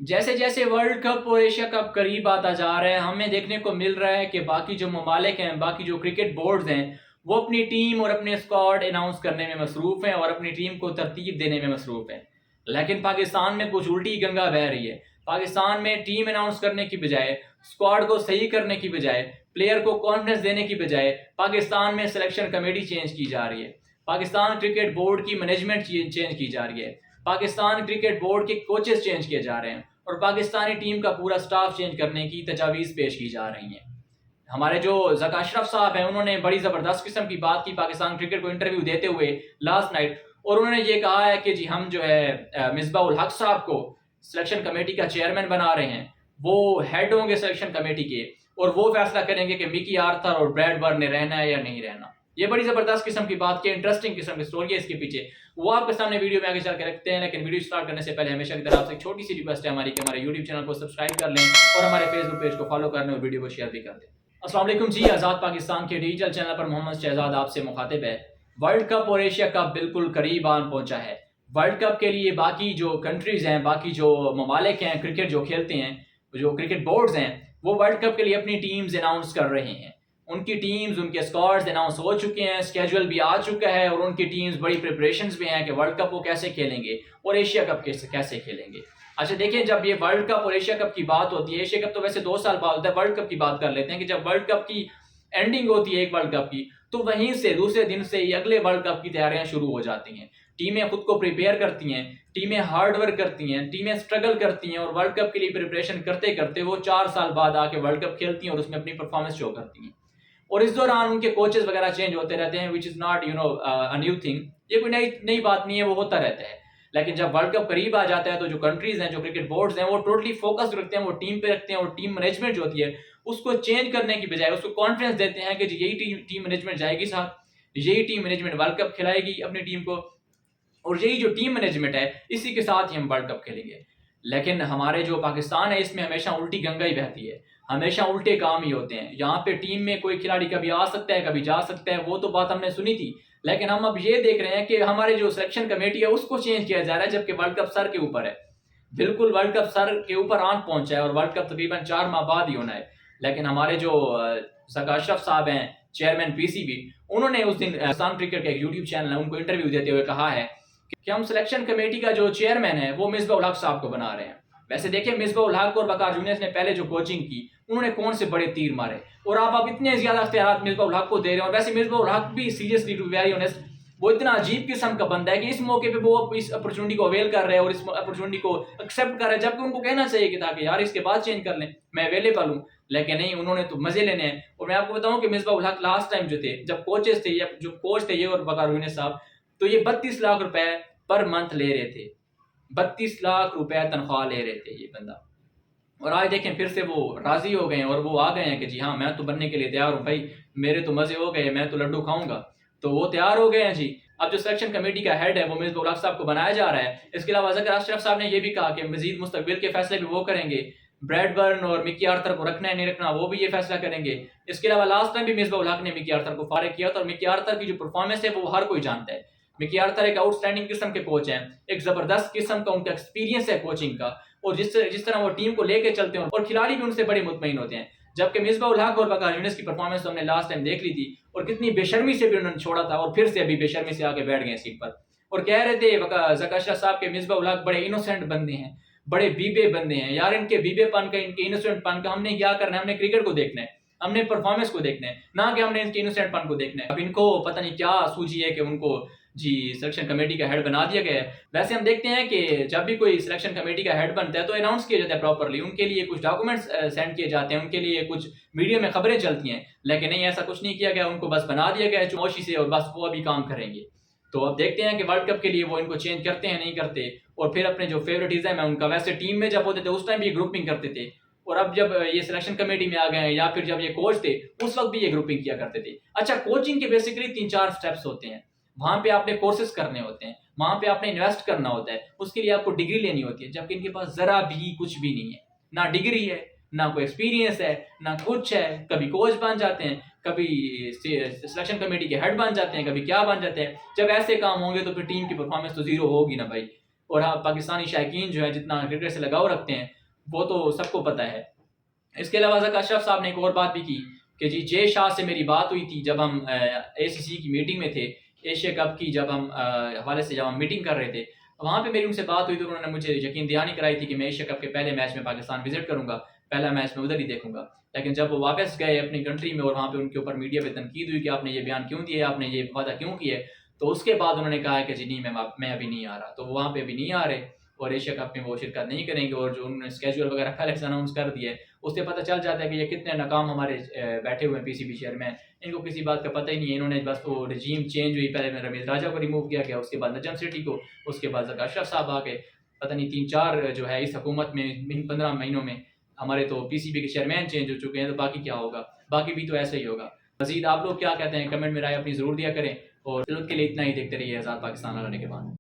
جیسے جیسے world cup اور ایشیا کپ قریب آتا جا رہا ہے، ہمیں دیکھنے کو مل رہا ہے کہ باقی جو ممالک ہیں، باقی جو کرکٹ بورڈز ہیں، وہ اپنی ٹیم اور اپنے اسکواڈ اناؤنس کرنے میں مصروف ہیں اور اپنی ٹیم کو ترتیب دینے میں مصروف ہیں۔ لیکن پاکستان میں کچھ الٹی گنگا بہہ رہی ہے۔ پاکستان میں ٹیم اناؤنس کرنے کی بجائے، اسکواڈ کو صحیح کرنے کی بجائے، پلیئر کو کانفیڈنس دینے کی بجائے، پاکستان میں سلیکشن کمیٹی چینج کی جا رہی ہے۔ پاکستان کرکٹ بورڈ کی مینجمنٹ چینج کی جا رہی ہے۔ پاکستان کرکٹ بورڈ کے کوچز چینج کیے جا رہے ہیں اور پاکستانی ٹیم کا پورا سٹاف چینج کرنے کی تجاویز پیش کی جا رہی ہیں۔ ہمارے جو ذکا اشرف صاحب ہیں، انہوں نے بڑی زبردست قسم کی بات کی پاکستان کرکٹ کو انٹرویو دیتے ہوئے لاسٹ نائٹ، اور انہوں نے یہ کہا ہے کہ جی ہم جو ہے مصباح الحق صاحب کو سلیکشن کمیٹی کا چیئرمین بنا رہے ہیں، وہ ہیڈ ہوں گے سلیکشن کمیٹی کے اور وہ فیصلہ کریں گے کہ مکی آرتھر اور بریڈ برن نے رہنا ہے یا نہیں رہنا۔ یہ بڑی زبردست قسم کی بات کی، انٹرسٹنگ قسم کی سٹوری ہے اس کے پیچھے، وہ آپ کے سامنے ویڈیو میں آگے چل کے رکھتے ہیں۔ لیکن ویڈیو سٹارٹ کرنے سے پہلے ہمیشہ کی طرح آپ سے ایک چھوٹی سی ریکویسٹ ہے ہماری کہ ہمارے یوٹیوب چینل کو سبسکرائب کر لیں اور ہمارے فیس بک پیج کو فالو کر لیں اور ویڈیو کو شیئر بھی کر دیں۔ السلام علیکم جی، آزاد پاکستان کے ڈیجیٹل چینل پر محمد شہزاد آپ سے مخاطب ہے۔ ورلڈ کپ اور ایشیا کپ بالکل قریب آن پہنچا ہے۔ ورلڈ کپ کے لیے باقی جو کنٹریز ہیں، باقی جو ممالک ہیں کرکٹ جو کھیلتے ہیں، جو کرکٹ بورڈز ہیں، وہ ورلڈ کپ کے لیے اپنی ٹیمز اناؤنس کر رہے ہیں۔ ان کی ٹیمز، ان کے اسکواڈز اناؤنس ہو چکے ہیں، اسکیجول بھی آ چکا ہے اور ان کی ٹیمز بڑی پریپریشنز میں ہیں کہ ورلڈ کپ وہ کیسے کھیلیں گے اور ایشیا کپ کیسے کھیلیں گے۔ اچھا دیکھیں، جب یہ ورلڈ کپ اور ایشیا کپ کی بات ہوتی ہے، ایشیا کپ تو ویسے 2 سال بعد ہوتا ہے، ورلڈ کپ کی بات کر لیتے ہیں کہ جب ورلڈ کپ کی اینڈنگ ہوتی ہے ایک ورلڈ کپ کی، تو وہیں سے دوسرے دن سے ہی اگلے ورلڈ کپ کی تیاریاں شروع ہو جاتی ہیں۔ ٹیمیں خود کو پریپیئر کرتی ہیں، ٹیمیں ہارڈ ورک کرتی ہیں، ٹیمیں سٹرگل کرتی ہیں اور ورلڈ کپ کے لیے پریپریشن کرتے کرتے وہ 4 سال بعد آ کے ورلڈ کپ کھیلتی ہیں اور اس میں اپنی پرفارمنس شو کرتی ہیں۔ اور اس دوران ان کے کوچز وغیرہ چینج ہوتے رہتے ہیں، وچ از ناٹ نیو تھنگ، یہ کوئی نئی بات نہیں ہے، وہ ہوتا رہتا ہے۔ لیکن جب ورلڈ کپ قریب آ جاتا ہے تو جو کنٹریز ہیں، جو کرکٹ بورڈز ہیں، وہ ٹوٹلی فوکس رکھتے ہیں، وہ ٹیم پہ رکھتے ہیں اور ٹیم مینجمنٹ جو ہوتی ہے اس کو چینج کرنے کی بجائے اس کو کانفیڈنس دیتے ہیں کہ جی یہی ٹیم مینجمنٹ جائے گی ساتھ، یہی ٹیم مینجمنٹ ورلڈ کپ کھلائے گی اپنی ٹیم کو، اور یہی جو ٹیم مینجمنٹ ہے اسی کے ساتھ ہی ہم ورلڈ کپ کھیلیں گے۔ لیکن ہمارے جو پاکستان ہے اس میں ہمیشہ الٹی گنگا ہی بہتی ہے، ہمیشہ الٹے کام ہی ہوتے ہیں۔ یہاں پہ ٹیم میں کوئی کھلاڑی کبھی آ سکتا ہے، کبھی جا سکتا ہے، وہ تو بات ہم نے سنی تھی، لیکن ہم اب یہ دیکھ رہے ہیں کہ ہمارے جو سلیکشن کمیٹی ہے اس کو چینج کیا جا رہا ہے، جبکہ ورلڈ کپ سر کے اوپر ہے۔ بالکل ورلڈ کپ سر کے اوپر آن پہنچا ہے اور ورلڈ کپ تقریباً 4 ماہ بعد ہی ہونا ہے۔ لیکن ہمارے جو ذکا اشرف صاحب ہیں، چیئرمین پی سی بی، انہوں نے اس دن پاکستان کرکٹ کا ایک یوٹیوب چینل ہے ان کو انٹرویو دیتے ہوئے کہا ہے کہ ہم سلیکشن کمیٹی کا جو چیئرمین ہے وہ مصباح الحق صاحب کو بنا رہے ہیں۔ ویسے دیکھیں، مصباح الحق اور وقار یونس نے پہلے جو کوچنگ کی، انہوں نے کون سے بڑے تیر مارے، اور آپ اتنے زیادہ اختیارات مصباح الحق کو دے رہے ہیں۔ اور ویسے مصباح الحق بھی سیریسلی ٹو ویری آنیسٹ وہ اتنا عجیب قسم کا بندہ ہے کہ اس موقع پہ وہ اس اپرچونٹی کو اویل کر رہے ہیں اور اس اپرچونٹی کو ایکسیپٹ کر رہے ہیں، جبکہ ان کو کہنا چاہیے کہ تھا کہ یار اس کے بعد چینج کر لیں، میں اویلیبل ہوں، لیکن نہیں، انہوں نے تو مزے لینے ہیں۔ اور میں آپ کو بتاؤں کہ مصباح الحق لاسٹ ٹائم جو تھے، جب کوچز تھے، جو کوچ تھے یہ اور وقار یونس صاحب، تو یہ 32 لاکھ روپے پر منتھ لے رہے تھے، 32 لاکھ روپے تنخواہ لے رہے تھے یہ بندہ۔ اور آج دیکھیں پھر سے وہ راضی ہو گئے ہیں اور وہ آ گئے ہیں کہ جی ہاں میں تو بننے کے لیے تیار ہوں بھائی، میرے تو مزے ہو گئے، میں تو لڈو کھاؤں گا، تو وہ تیار ہو گئے ہیں جی۔ اب جو سلیکشن کمیٹی کا ہیڈ ہے وہ مصباح الحق صاحب کو بنایا جا رہا ہے۔ اس کے علاوہ ذکا اشرف صاحب نے یہ بھی کہا کہ مزید مستقبل کے فیصلے بھی وہ کریں گے، بریڈ برن اور مکی آرتھر کو رکھنا ہے نہیں رکھنا وہ بھی یہ فیصلہ کریں گے۔ اس کے علاوہ لاسٹ ٹائم بھی مصباح الحق نے مکی آرتھر کو فارغ کیا تھا، اور مکی آرتھر کی جو پرفارمنس ہے وہ ہر کوئی جانتا ہے۔ مکی آرتھر ایک آؤٹ اسٹینڈنگ قسم کے کوچ ہیں، ایک زبردست قسم کا ان کا ایکسپیرینس ہے کوچنگ کا، اور جس طرح وہ ٹیم کو لے کے چلتے ہیں اور کھلاڑی بھی ان سے بڑے مطمئن ہوتے ہیں۔ جبکہ مصباح الحق اور وقار یونس کی پرفارمنس تو ہم نے لاسٹ ٹائم دیکھ لی تھی، اور کتنی بے شرمی سے بھی انہوں نے چھوڑا تھا، اور پھر سے ابھی بے شرمی سے آ کے بیٹھ گئے سیٹ پر، اور کہہ رہے تھے ذکا اشرف صاحب کے مصباح الحق بڑے انوسینٹ بندے ہیں، بڑے بیبے بندے ہیں۔ یار ان کے بیبے پن کا، ان کے انوسینٹ پن کا ہم نے کیا کرنا ہے؟ ہم نے کرکٹ کو دیکھنا ہے، ہم نے پرفارمنس کو دیکھنا ہے، نہ کہ ہم نے ان کے انوسینٹ پن کو دیکھنا ہے۔ اب ان کو پتہ نہیں کیا سوچی ہے کہ ان کو جی سلیکشن کمیٹی کا ہیڈ بنا دیا گیا ہے۔ ویسے ہم دیکھتے ہیں کہ جب بھی کوئی سلیکشن کمیٹی کا ہیڈ بنتا ہے تو اناؤنس کیا جاتا ہے پراپرلی، ان کے لیے کچھ ڈاکومنٹس سینڈ کیے جاتے ہیں، ان کے لیے کچھ میڈیا میں خبریں چلتی ہیں، لیکن نہیں، ایسا کچھ نہیں کیا گیا، ان کو بس بنا دیا گیا ہے چموشی سے، اور بس وہ ابھی کام کریں گے۔ تو اب دیکھتے ہیں کہ ورلڈ کپ کے لیے وہ ان کو چینج کرتے ہیں نہیں کرتے، اور پھر اپنے جو فیوریٹزم ہے ان کا، ویسے ٹیم میں جب ہوتے تھے اس ٹائم بھی یہ گروپنگ کرتے تھے، اور اب جب یہ سلیکشن کمیٹی میں آ گئے ہیں یا پھر جب یہ کوچ تھے اس وقت بھی یہ گروپنگ کیا کرتے تھے۔ اچھا، کوچنگ کے بیسیکلی 3-4 سٹیپس ہوتے ہیں، وہاں پہ آپ نے کورسز کرنے ہوتے ہیں، وہاں پہ آپ نے انویسٹ کرنا ہوتا ہے، اس کے لیے آپ کو ڈگری لینی ہوتی ہے، جبکہ ان کے پاس ذرا بھی کچھ بھی نہیں ہے، نہ ڈگری ہے، نہ کوئی ایکسپیرینس ہے، نہ کچھ ہے۔ کبھی کوچ بن جاتے ہیں، کبھی سلیکشن کمیٹی کے ہیڈ بن جاتے ہیں، کبھی کیا بن جاتے ہیں۔ جب ایسے کام ہوں گے تو پھر ٹیم کی پرفارمنس تو زیرو ہوگی نا بھائی۔ اور ہاں، پاکستانی شائقین جو ہے جتنا کرکٹ سے لگاؤ رکھتے ہیں وہ تو سب کو پتہ ہے۔ اس کے علاوہ ذکا اشرف صاحب نے ایک اور بات بھی کی کہ جی جے شاہ سے میری بات ہوئی تھی جب ہم اے سی سی کی میٹنگ میں تھے، ایشیا کپ کی جب ہم حوالے سے جب ہم میٹنگ کر رہے تھے، وہاں پہ میری ان سے بات ہوئی تو انہوں نے مجھے یقین دہانی کرائی تھی کہ میں ایشیا کپ کے پہلے میچ میں پاکستان وزٹ کروں گا، پہلا میچ میں ادھر ہی دیکھوں گا۔ لیکن جب وہ واپس گئے اپنی کنٹری میں اور وہاں پہ ان کے اوپر میڈیا پہ تنقید ہوئی کہ آپ نے یہ بیان کیوں دیا، آپ نے یہ وعدہ کیوں کیا، تو اس کے بعد انہوں نے کہا کہ جی نہیں میں ابھی نہیں آ رہا، تو وہاں پہ ابھی نہیں آ رہے اور ایشیا کپ میں وہ شرکت نہیں کریں گے، اور جو انہوں نے اسکیجول وغیرہ پہلے سے اناؤنس کر دیا ہے اس سے پتہ چل جاتا ہے کہ یہ کتنے ناکام ہمارے بیٹھے ہوئے ہیں پی سی بی چیئرمین، ان کو کسی بات کا پتہ ہی نہیں ہے۔ انہوں نے بس وہ رجیم چینج ہوئی، پہلے میں رمیز راجہ کو ریموو کیا گیا، اس کے بعد نجم سیٹھی کو، اس کے بعد ذکا اشرف صاحب آ گئے، پتہ نہیں 3-4 جو ہے اس حکومت میں ان 15 مہینوں میں ہمارے تو پی سی بی کے چیئرمین چینج ہو چکے ہیں، تو باقی کیا ہوگا؟ باقی بھی تو ایسا ہی ہوگا۔ مزید آپ لوگ کیا کہتے ہیں کمنٹ میں رائے اپنی ضرور دیا کریں، اور فی الوقت کے لیے اتنا ہی، دیکھتے رہیے آزاد پاکستان لانے کے بعد۔